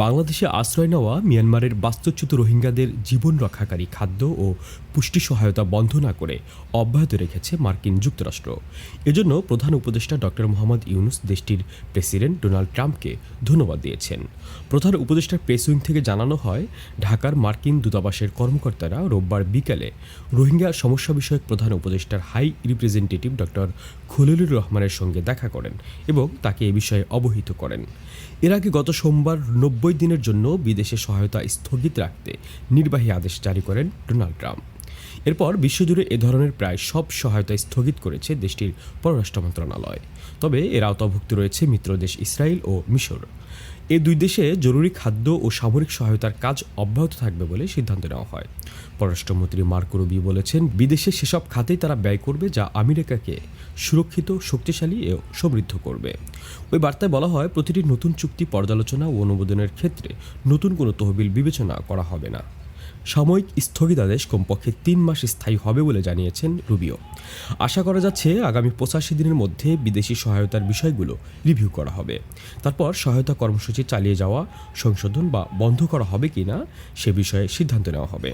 বাংলাদেশে আশ্রয় নেওয়া মিয়ানমারের বাস্তুচ্যুত রোহিঙ্গাদের জীবন রক্ষাকারী খাদ্য ও পুষ্টি সহায়তা বন্ধ না করে অব্যাহত রেখেছে মার্কিন যুক্তরাষ্ট্র। এজন্য প্রধান উপদেষ্টা ডক্টর মোহাম্মদ ইউনুস দেশটির প্রেসিডেন্ট ডোনাল্ড ট্রাম্পকে ধন্যবাদ দিয়েছেন। প্রধান উপদেষ্টার প্রেস উইং থেকে জানানো হয়, ঢাকার মার্কিন দূতাবাসের কর্মকর্তারা রোববার বিকালে রোহিঙ্গা সমস্যা বিষয়ক প্রধান উপদেষ্টার হাই রিপ্রেজেন্টেটিভ ডক্টর খলিলুর রহমানের সঙ্গে দেখা করেন এবং তাকে এ বিষয়ে অবহিত করেন। এর আগে গত সোমবার ৯০ দিনের জন্য বিদেশে সহায়তা স্থগিত রাখতে নির্বাহী আদেশ জারি করেন ডোনাল্ড ট্রাম্প। এরপর বিশ্বজুড়ে এ ধরনের প্রায় সব সহায়তা স্থগিত করেছে দেশটির পররাষ্ট্র মন্ত্রণালয়। তবে এর আওতাভুক্ত রয়েছে মিত্রদেশ ইসরায়েল ও মিশর। এই দুই দেশে জরুরি খাদ্য ও সামরিক সহায়তার কাজ অব্যাহত থাকবে বলে সিদ্ধান্ত নেওয়া হয়। পররাষ্ট্রমন্ত্রী মার্কো রুবিও বলেছেন, বিদেশে সেসব খাতেই তারা ব্যয় করবে যা আমেরিকাকে সুরক্ষিত, শক্তিশালী ও সমৃদ্ধ করবে। ওই বার্তায় বলা হয়, প্রতিটি নতুন চুক্তি পর্যালোচনা ও অনুমোদনের ক্ষেত্রে নতুন কোনো তহবিল বিবেচনা করা হবে না। সাময়িক স্থগিতাদেশ কমপক্ষে ৩ মাস স্থায়ী হবে বলে জানিয়েছেন রুবিও। আশা করা যাচ্ছে আগামী ৮৫ দিনের মধ্যে বিদেশি সহায়তার বিষয়গুলো রিভিউ করা হবে। তারপর সহায়তা কর্মসূচি চালিয়ে যাওয়া, সংশোধন বা বন্ধ করা হবে কিনা সে বিষয়ে সিদ্ধান্ত নেওয়া হবে।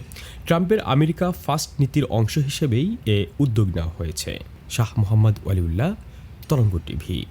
ট্রাম্পের আমেরিকা ফার্স্ট নীতির অংশ হিসেবেই এ উদ্যোগ নেওয়া হয়েছে। শাহ মোহাম্মদ ওয়ালিউল্লাহ, তরঙ্গ টিভি।